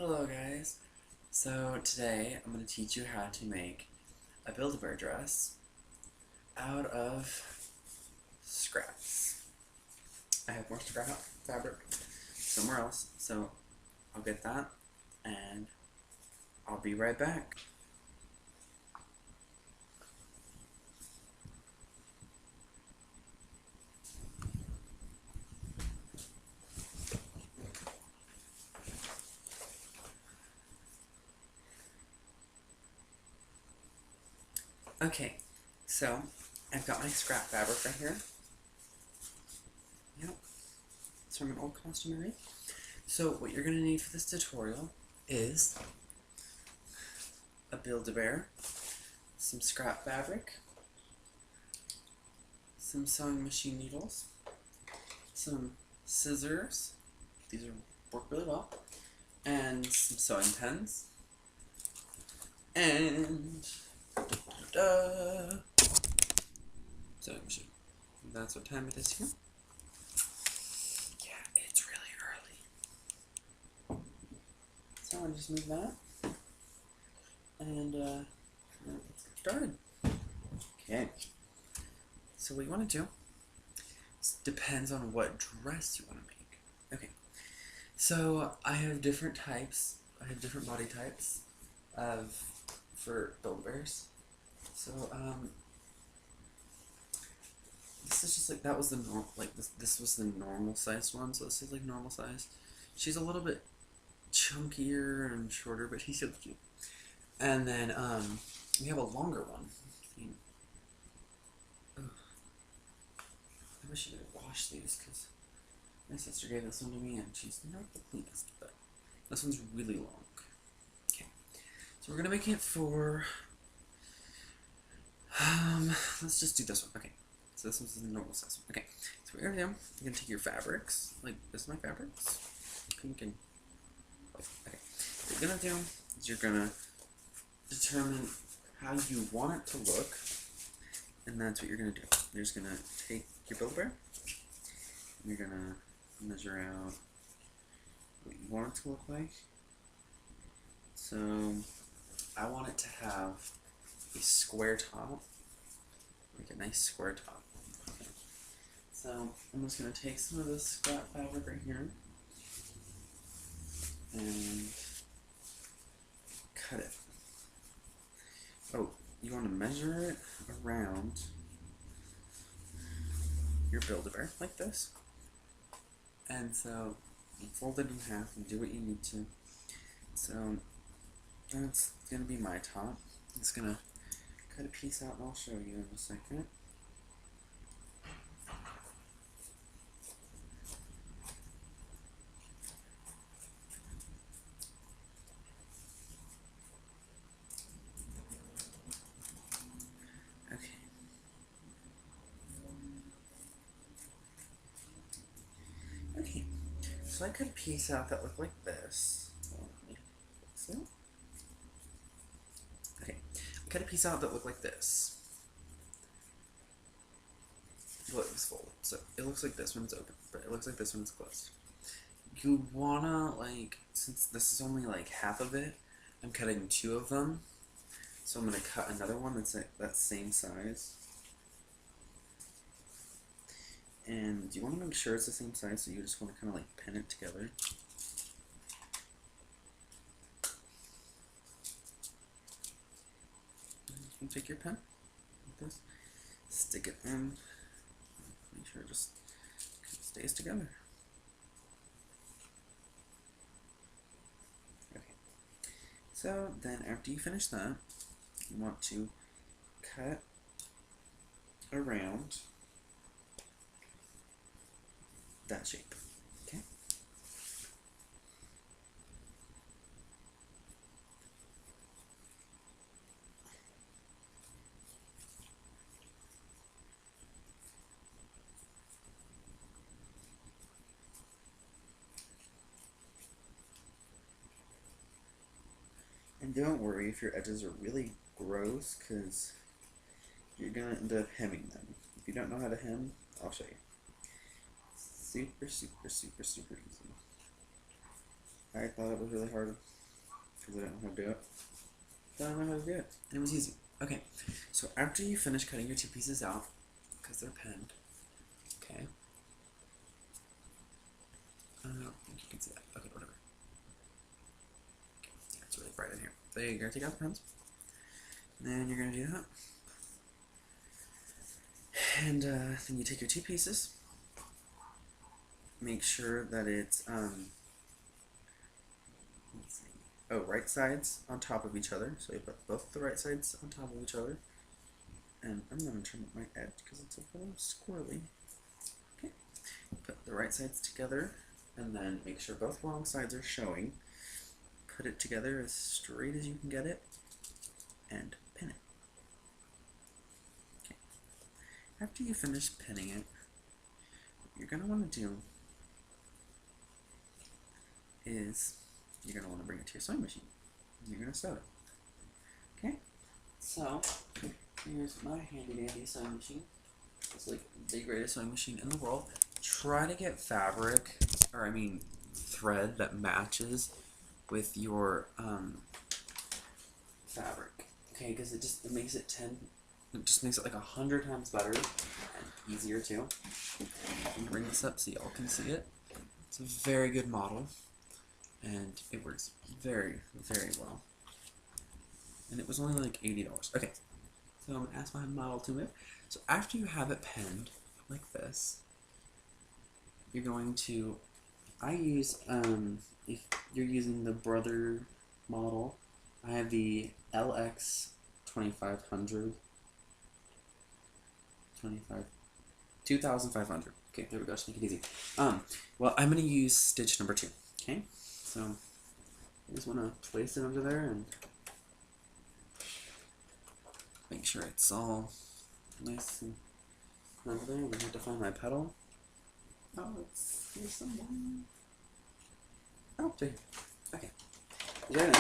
Hello guys. So today I'm going to teach you how to make a Build-A-Bear dress out of scraps. I have more scrap fabric somewhere else, so I'll get that and I'll be right back. Okay, so I've got my scrap fabric right here. Yep, it's from an old costumery. So what you're going to need for this tutorial is a Build-A-Bear, some scrap fabric, some sewing machine needles, some scissors, these work really well, and some sewing pens, and sewing machine. That's what time it is here. Yeah, it's really early. So I'll just move that, and let's get started. Okay. So what you want to do depends on what dress you want to make. Okay. So I have different types. I have different body types for Build-A-Bears. So this is just like that was the this was the normal sized one. So this is like normal size. She's a little bit chunkier and shorter, but she's still cute. And then we have a longer one. I wish I could wash these because my sister gave this one to me and she's not the cleanest, but this one's really long. Okay, so we're gonna make it for, let's just do this one. Okay, so this one's the normal size one. Okay, so what you're gonna do, you're gonna take your fabrics, like this is my fabrics, pink and white. Okay, what you're gonna do is you're gonna determine how you want it to look, and that's what you're gonna do. You're just gonna take your Build-A-Bear, you're gonna measure out what you want it to look like. So I want it to have a square top, like a nice square top. Okay. So I'm just gonna take some of this scrap fabric right here and cut it. Oh, you want to measure it around your Build-A-Bear like this. And so you fold it in half and do what you need to. So that's gonna be my top. I'm just gonna cut a piece out and I'll show you in a second. Okay. Okay. So I cut a piece out that looked like this. So, okay. I cut a piece out that looked like this. Well, it was folded. So it looks like this one's open, but it looks like this one's closed. You wanna, like, since this is only like half of it, I'm cutting two of them. So I'm gonna cut another one that's like that same size. And you want to make sure it's the same size, so you just want to kind of like pin it together. You can take your pen like this, stick it in, make sure it just stays together. Okay. So then after you finish that, you want to cut around that shape. Okay. And don't worry if your edges are really gross, because you're gonna end up hemming them. If you don't know how to hem, I'll show you. Super, super, super, super easy. I thought it was really hard because I didn't know how to do it. Then I know how to do it, and it was easy. Okay, so after you finish cutting your two pieces out, because they're penned, okay. I don't think you can see that. Okay, whatever. Okay, yeah, it's really bright in here. So you're gonna take out the pens, and then you're gonna do that, and then you take your two pieces. Make sure that it's let's see. Oh, right sides on top of each other. So you put both the right sides on top of each other. And I'm going to turn up my edge because it's a little squirrely. Okay. Put the right sides together and then make sure both wrong sides are showing. Put it together as straight as you can get it and pin it. Okay. After you finish pinning it, what you're going to want to do is you're going to want to bring it to your sewing machine. You're going to sew it. Okay? So, here's my handy dandy sewing machine. It's like the greatest sewing machine in the world. Try to get fabric, or I mean thread that matches with your fabric. Okay, because it makes it like 100 times better and easier too. I'm gonna bring this up so y'all can see it. It's a very good model, and it works very, very well. And it was only like $80. Okay, so I'm gonna ask my model to move. So after you have it penned like this, you're going to, I use, if you're using the Brother model, I have the LX 2500, 2500. Okay, there we go, just make it easy. Well, I'm gonna use stitch number 2, okay? So, I just wanna place it under there and make sure it's all nice and under there. I have to find my pedal. Oh, here's someone. Oh, there. Okay. There.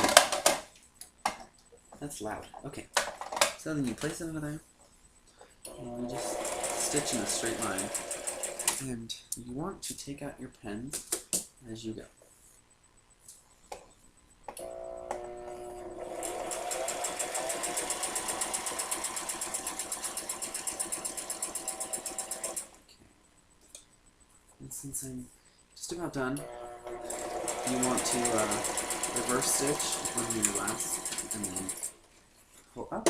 That's loud. Okay. So then you place it under there. And you just stitch in a straight line. And you want to take out your pens as you go. And since I'm just about done, you want to reverse stitch on your last, and then pull up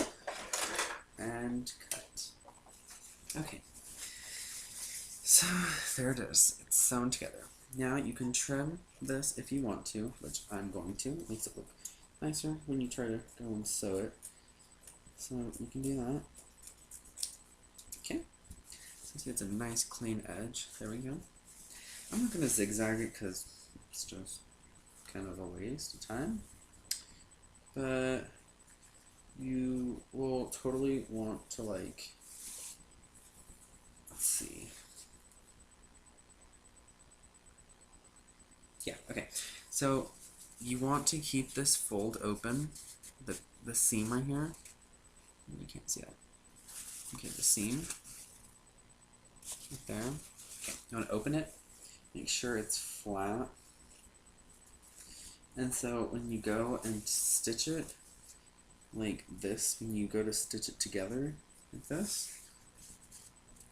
and cut. Okay, so there it is. It's sewn together. Now you can trim this if you want to, which I'm going to. It makes it look nicer when you try to go and sew it. So you can do that. Okay, so it's a nice clean edge. There we go. I'm not going to zigzag it because it's just kind of a waste of time, but you will totally want to, like, let's see. Yeah, okay. So you want to keep this fold open, the seam right here. You can't see that. Okay, the seam right there. Okay, you want to open it. Make sure it's flat. And so when you go and stitch it like this, when you go to stitch it together like this,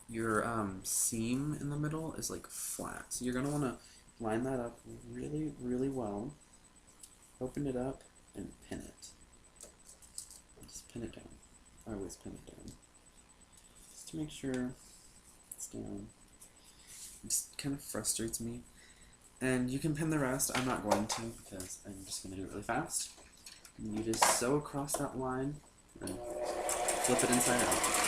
your seam in the middle is like flat. So you're going to want to line that up really, really well. Open it up and pin it. Just pin it down. I always pin it down. Just to make sure it's down. It just kind of frustrates me. And you can pin the rest. I'm not going to because I'm just going to do it really fast. And you just sew across that line and flip it inside out.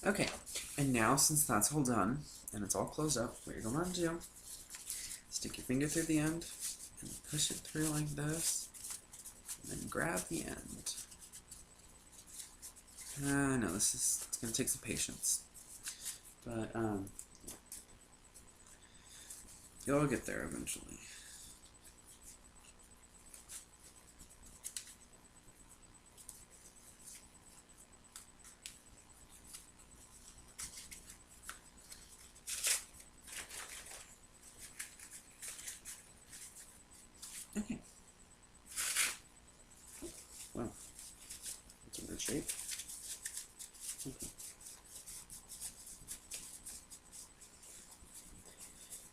Okay, and now since that's all done, and it's all closed up, what you're going to do, stick your finger through the end, and push it through like this, and then grab the end. I know it's gonna take some patience, but you'll get there eventually. Okay. Wow. That's a weird shape.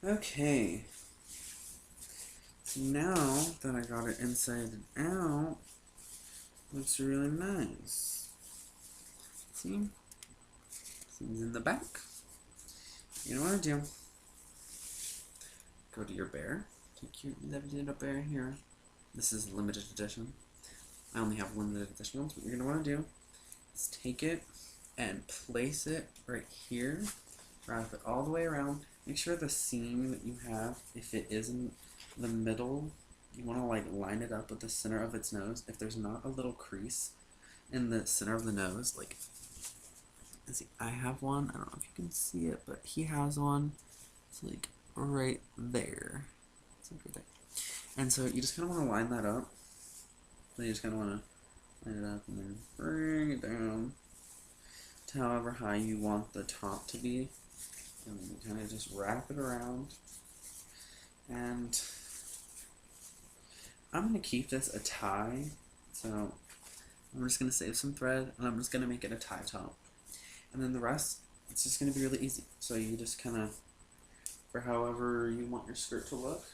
Okay. So now that I got it inside and out, looks really nice. See? Things in the back. You know what I do? Go to your bear. Take your little bear here. This is limited edition. I only have limited edition ones. What you're going to want to do is take it and place it right here. Wrap it all the way around. Make sure the seam that you have, if it is in the middle, you want to like line it up with the center of its nose. If there's not a little crease in the center of the nose, like, see, I have one. I don't know if you can see it, but he has one. It's like right there. It's like right there. And so you just kind of want to line that up. So you just kind of want to line it up and then bring it down to however high you want the top to be. And then you kind of just wrap it around. And I'm going to keep this a tie. So I'm just going to save some thread and I'm just going to make it a tie top. And then the rest, it's just going to be really easy. So you just kind of, for however you want your skirt to look,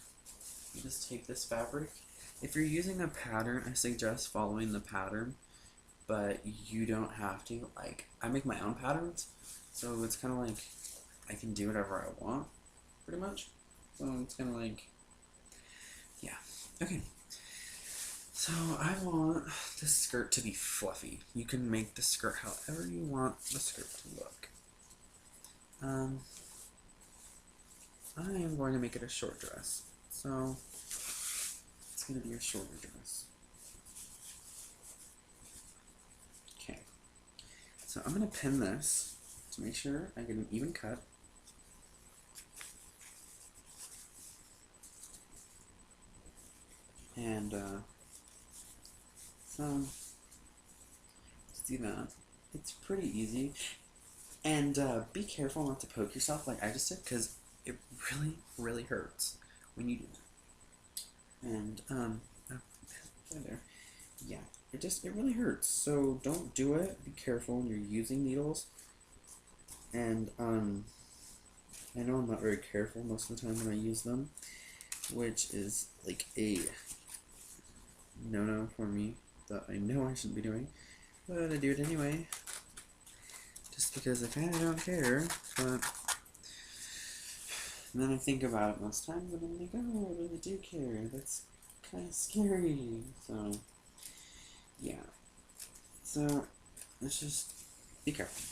you just take this fabric. If you're using a pattern, I suggest following the pattern, but you don't have to. Like, I make my own patterns, so it's kind of like I can do whatever I want, pretty much. So it's kind of like, yeah. Okay. So I want this skirt to be fluffy. You can make the skirt however you want the skirt to look. I am going to make it a short dress. So it's going to be a shorter dress. Okay. So I'm going to pin this to make sure I get an even cut. And so see that. It's pretty easy. And be careful not to poke yourself like I just did, because it really, really hurts when you do that. And there. Yeah, it really hurts. So don't do it. Be careful when you're using needles. And I know I'm not very careful most of the time when I use them, which is like a no-no for me that I know I shouldn't be doing, but I do it anyway. Just because I kind of don't care, but and then I think about it most times, and I'm like, oh, I really do care. That's kind of scary. So, yeah. So, let's just be careful.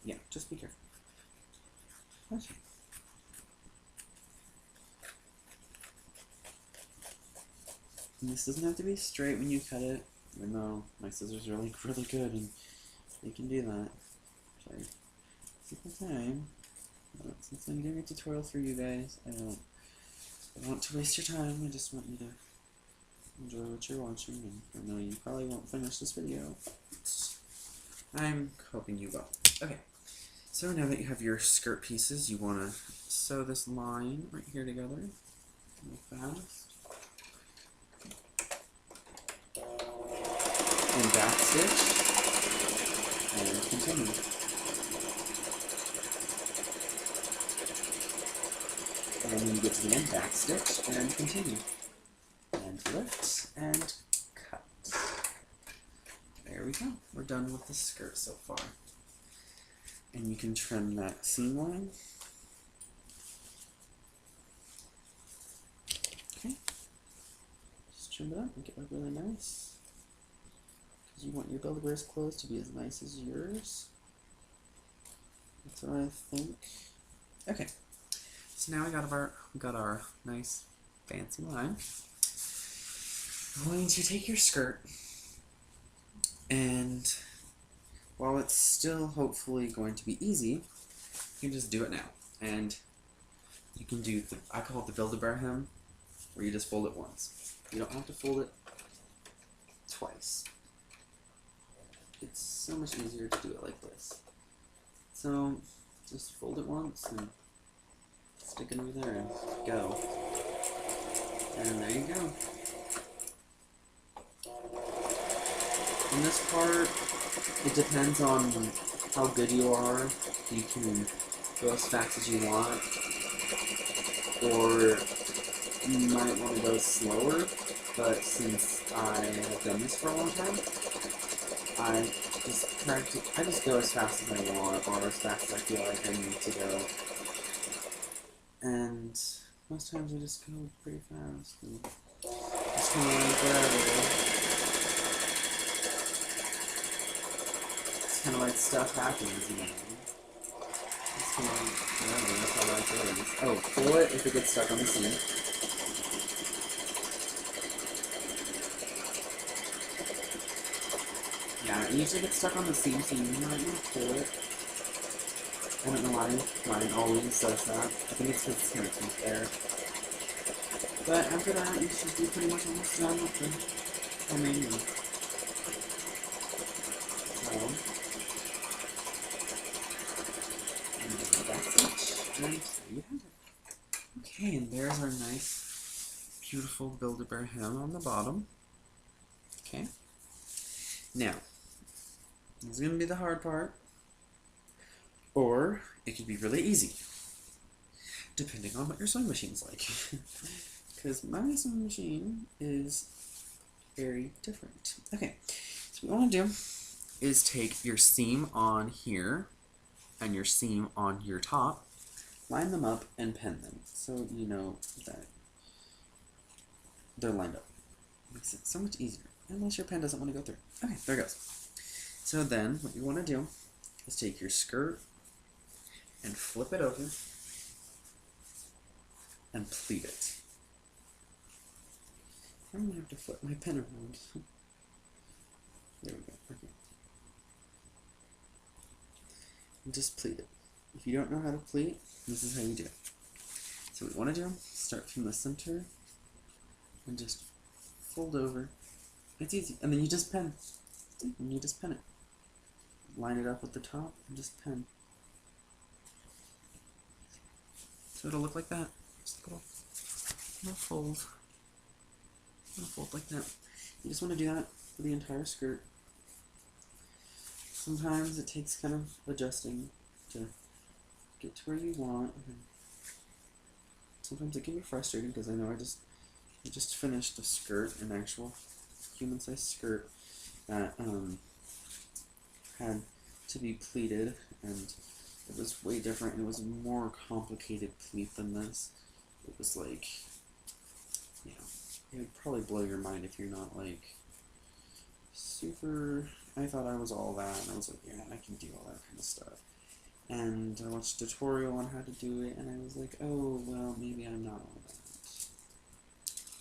Yeah, just be careful. Okay. And this doesn't have to be straight when you cut it, even though my scissors are like really good and they can do that. Sorry. Take the time. But since I'm doing a tutorial for you guys, I don't want to waste your time. I just want you to enjoy what you're watching, and I know you probably won't finish this video. I'm hoping you will. Okay, so now that you have your skirt pieces, you want to sew this line right here together real fast. And back stitch, and continue. And then when you get to the end, back stitch, and continue. And lift, and cut. There we go. We're done with the skirt so far. And you can trim that seam line. Okay. Just trim it up, make it look really nice. Because you want your Build-A-Bear's clothes to be as nice as yours. That's what I think. Okay. So now we got our nice fancy line. I'm going to take your skirt, and while it's still hopefully going to be easy, you can just do it now. And you can do, I call it the Build-A-Bear hem, where you just fold it once. You don't have to fold it twice. It's so much easier to do it like this. So just fold it once and stick it over there and go. And there you go. In this part, it depends on how good you are. You can go as fast as you want, or you might want to go slower, but since I have done this for a long time, I just go as fast as I want, or as fast as I feel like I need to go. And most times I just go pretty fast, and just kind of like whatever. It's kind of like stuff happens, you know. It's kind of like whatever, that's how life is. Oh, pull it if it gets stuck on the seam. Yeah, it usually gets stuck on the seam, so you might want to pull it. I don't know why mine always does that. I think it's because it's going to keep there. But after that, you should be pretty much almost done with the remaining. So, and that's it. And there you have it. Okay, and there's our nice, beautiful Build-A-Bear hem on the bottom. Okay. Now, this is going to be the hard part. Or it could be really easy, depending on what your sewing machine's like. Because my sewing machine is very different. Okay, so what we want to do is take your seam on here and your seam on your top, line them up, and pin them so you know that they're lined up. Makes it so much easier, unless your pen doesn't want to go through. Okay, there it goes. So then, what you want to do is take your skirt and flip it over and pleat it. I'm gonna have to flip my pen around. There we go. Okay. And just pleat it. If you don't know how to pleat, this is how you do it. So what we want to do, start from the center and just fold over. It's easy. And then you just pen. And you just pen it. Line it up with the top and just pen. So it'll look like that. Just a little fold. A little fold like that. You just want to do that for the entire skirt. Sometimes it takes kind of adjusting to get to where you want. Sometimes it can be frustrating because I know I just finished a skirt, an actual human-sized skirt that had to be pleated, and it was way different. It was a more complicated pleat than this. It was like, you know, it would probably blow your mind if you're not like super. I thought I was all that, and I was like, yeah, I can do all that kind of stuff. And I watched a tutorial on how to do it, and I was like, oh, well, maybe I'm not all that.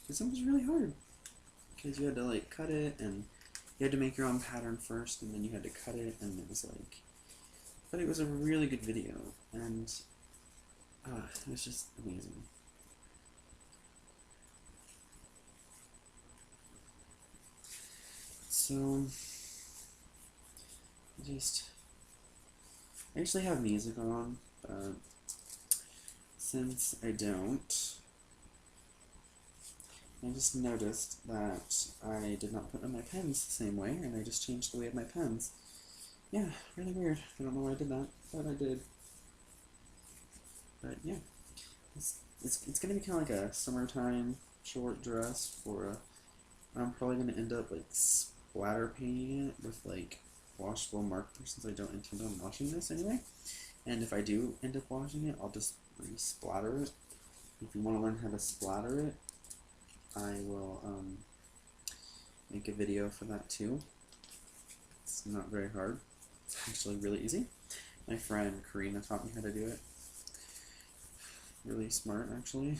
Because it was really hard. Because you had to like cut it, and you had to make your own pattern first, and then you had to cut it, and it was like. But it was a really good video, and it was just amazing. So, I actually have music on, but since I don't, I just noticed that I did not put in my pens the same way, and I just changed the way of my pens. Yeah, really weird. I don't know why I did that, but I did. But yeah, it's gonna be kind of like a summertime short dress for I'm probably gonna end up like splatter painting it with like washable marker since I don't intend on washing this anyway. And if I do end up washing it, I'll just re-splatter it. If you want to learn how to splatter it, I will make a video for that too. It's not very hard. It's actually really easy. My friend Karina taught me how to do it. Really smart, actually.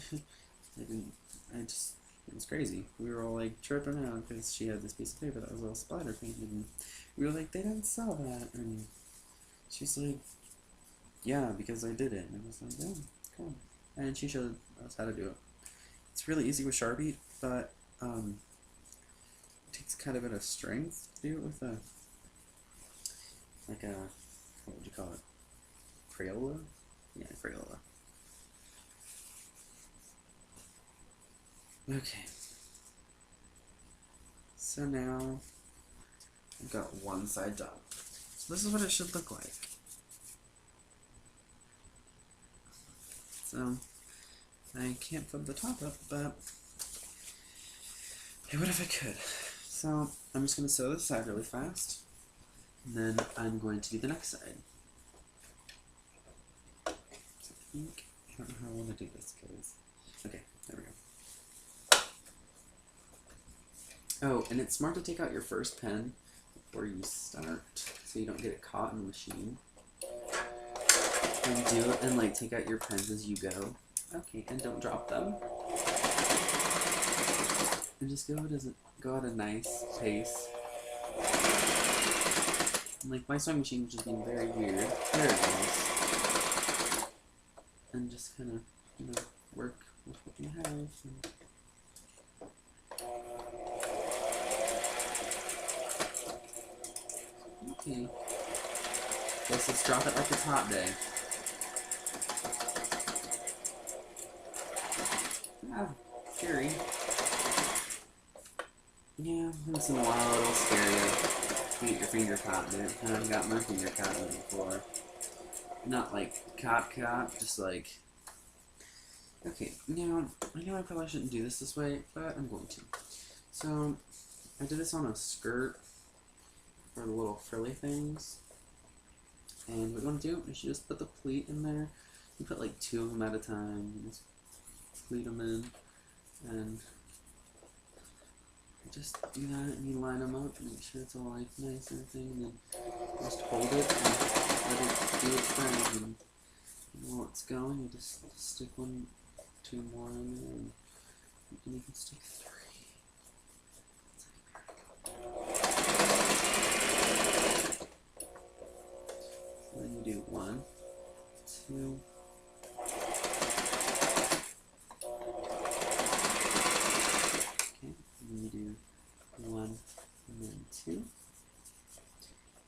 It was crazy. We were all like tripping out because she had this piece of paper that was all splatter painted, and we were like, they didn't sell that, and she's like, yeah, because I did it, and I was like, oh, cool. And she showed us how to do it. It's really easy with Sharpie, but it takes kind of a bit of strength to do it with what would you call it? Crayola? Yeah, Crayola. Okay. So now I've got one side done. So this is what it should look like. So I can't flip the top up, but hey, what if I could? So I'm just going to sew this side really fast, and then I'm going to do the next side. So I don't know how I want to do this, because okay, there we go. Oh, and it's smart to take out your first pen before you start, so you don't get it caught in the machine. And do it, and like take out your pens as you go. Okay, and don't drop them. And just go at a nice pace. And like my sewing machine was just being very weird. There it goes. And just kind of, work with what you have. Okay. Guess let's drop it like it's hot day. Ah, scary. Yeah, once in a while it'll scare you. Get your finger caught in it. I've got my finger caught in it before. Not like caught, just like... Okay, now, I know I probably shouldn't do this way, but I'm going to. So, I did this on a skirt for the little frilly things. And what you want to do is you just put the pleat in there. You put like 2 of them at a time. You just pleat them in. And just do that, and you line them up, make sure it's all like nice and everything, and then just hold it and let it do its thing. And while it's going, you just stick 1, 2 more in there, and you can even stick 3. So then you do 1, 2. You do 1 and then 2.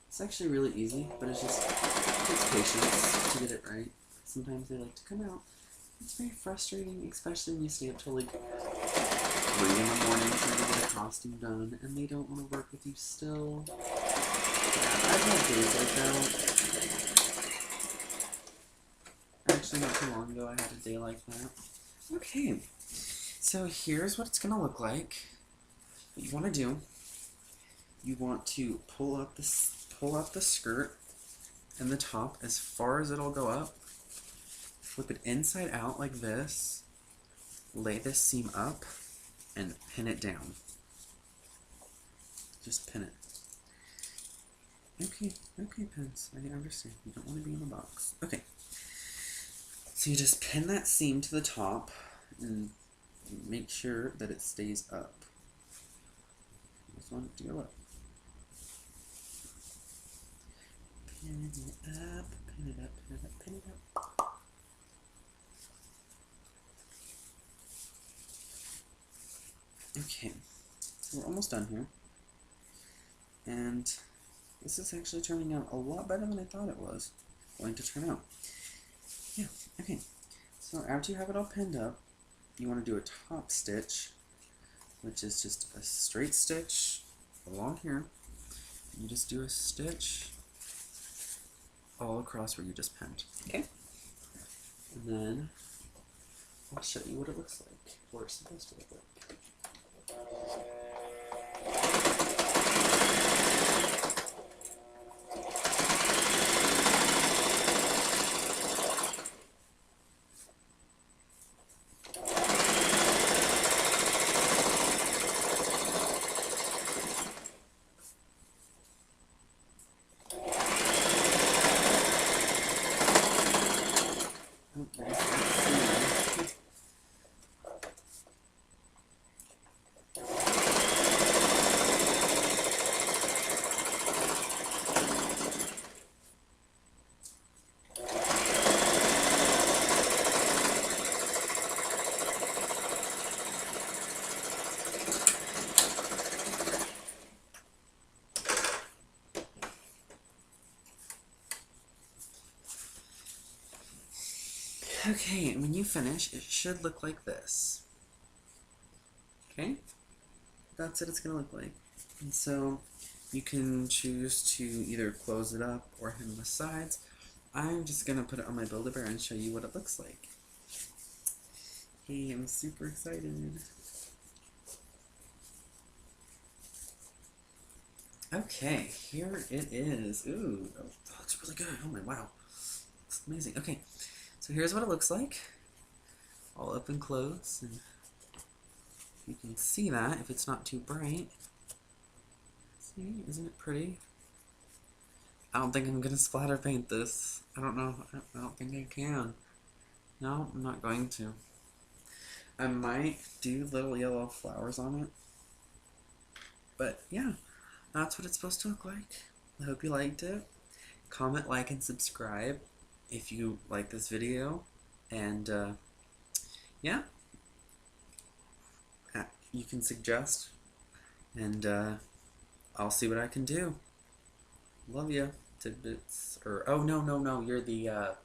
It's actually really easy, but it takes patience to get it right. Sometimes they like to come out. It's very frustrating, especially when you stay up till like 3 in the morning trying to get a costume done, and they don't want to work with you still. Yeah, I've had days like that. Actually, not too long ago, I had a day like that. Okay, so here's what it's gonna look like. What you want to do, you want to pull up the skirt and the top as far as it'll go up, flip it inside out like this, lay this seam up, and pin it down. Just pin it. Okay, Pence, I understand. You don't want to be in a box. Okay. So you just pin that seam to the top and make sure that it stays up. Want it to go up. Pin it up, pin it up, pin it up, pin it up. Okay, so we're almost done here. And this is actually turning out a lot better than I thought it was going to turn out. Yeah, okay. So after you have it all pinned up, you want to do a top stitch, which is just a straight stitch along here. You just do a stitch all across where you just pinned. Okay? And then I'll show you what it looks like, or it's supposed to look like. Okay, and when you finish, it should look like this. Okay? That's what it's gonna look like. And so you can choose to either close it up or hem the sides. I'm just gonna put it on my Build-A-Bear and show you what it looks like. Hey, I'm super excited. Okay, here it is. Ooh, oh, that looks really good. Oh my, wow. It's amazing. Okay, so here's what it looks like. All up and close. And you can see that if it's not too bright. See, isn't it pretty? I don't think I'm gonna splatter paint this. I don't know. I don't think I can. No, I'm not going to. I might do little yellow flowers on it. But yeah, that's what it's supposed to look like. I hope you liked it. Comment, like, and subscribe if you like this video. And yeah, you can suggest. And I'll see what I can do. Love ya. Tidbits. Or, oh, no, you're the